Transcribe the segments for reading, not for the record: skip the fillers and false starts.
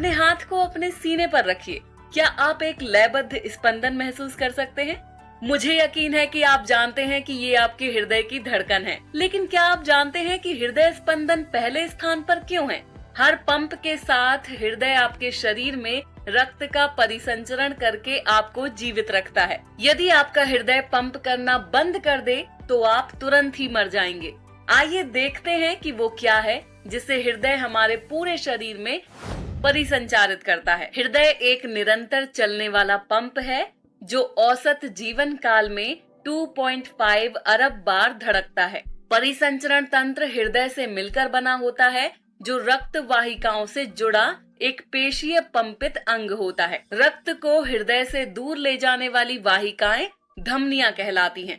अपने हाथ को अपने सीने पर रखिए। क्या आप एक लयबद्ध स्पंदन महसूस कर सकते हैं? मुझे यकीन है कि आप जानते हैं कि ये आपके हृदय की धड़कन है। लेकिन क्या आप जानते हैं कि हृदय स्पंदन पहले स्थान पर क्यों है? हर पंप के साथ हृदय आपके शरीर में रक्त का परिसंचरण करके आपको जीवित रखता है। यदि आपका हृदय पंप करना बंद कर दे तो आप तुरंत ही मर जाएंगे। आइए देखते हैं कि वो क्या है जिसे हृदय हमारे पूरे शरीर में परिसंचारित करता है। हृदय एक निरंतर चलने वाला पंप है जो औसत जीवन काल में 2.5 अरब बार धड़कता है। परिसंचरण तंत्र हृदय से मिलकर बना होता है जो रक्त वाहिकाओं से जुड़ा एक पेशीय पंपित अंग होता है। रक्त को हृदय से दूर ले जाने वाली वाहिकाएं धमनियां कहलाती हैं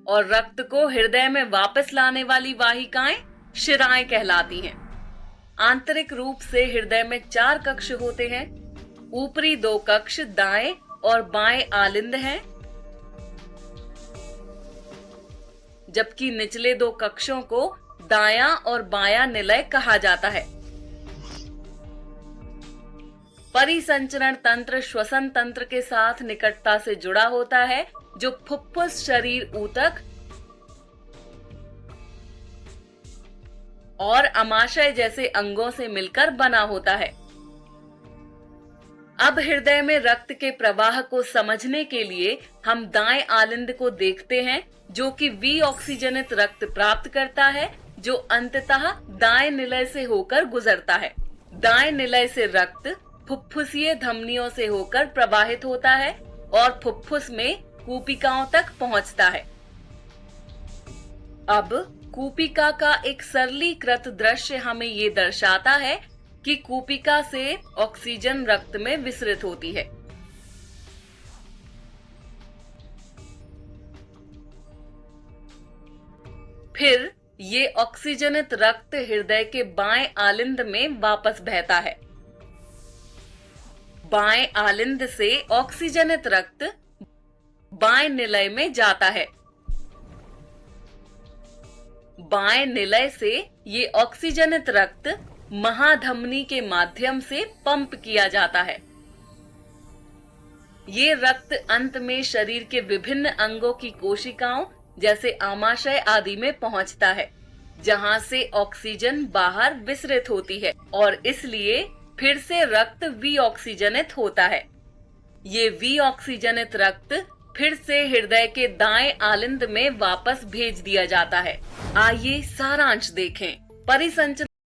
और रक्त को हृदय में वापस लाने वाली वाहिकाएं शिराएं कहलाती हैं। आंतरिक रूप से हृदय में 4 कक्ष होते हैं। ऊपरी 2 कक्ष दाएं और बाएं आलिंद हैं, जबकि निचले 2 कक्षों को दायां और बायां निलय कहा जाता है। परिसंचरण तंत्र श्वसन तंत्र के साथ निकटता से जुड़ा होता है जो फुफ्फुस, शरीर ऊतक और अमाशय जैसे अंगों से मिलकर बना होता है। अब हृदय में रक्त के प्रवाह को समझने के लिए हम दाएं आलिंद को देखते हैं जो कि वी ऑक्सीजनित रक्त प्राप्त करता है जो अंततः दाएं निलय से होकर गुजरता है। दाएं निलय से रक्त फुफ्फुसीय धमनियों से होकर प्रवाहित होता है और फुफ्फुस में कूपिकाओं तक पहुंचता है। अब कूपिका का एक सरलीकृत दृश्य हमें ये दर्शाता है कि कूपिका से ऑक्सीजन रक्त में विसरित होती है। फिर ये ऑक्सीजनित रक्त हृदय के बाएं आलिंद में वापस बहता है। बाएं आलिंद से ऑक्सीजनित रक्त बाएं निलय में जाता है। बाएं निलय से ये ऑक्सीजनित रक्त महाधमनी के माध्यम से पंप किया जाता है। ये रक्त अंत में शरीर के विभिन्न अंगों की कोशिकाओं जैसे आमाशय आदि में पहुंचता है, जहां से ऑक्सीजन बाहर विसरित होती है और इसलिए फिर से रक्त विऑक्सीजनित होता है। ये विऑक्सीजनित रक्त फिर से हृदय के दाएं आलिंद में वापस भेज दिया जाता है। आइए सारांश देखें। परिसंचरण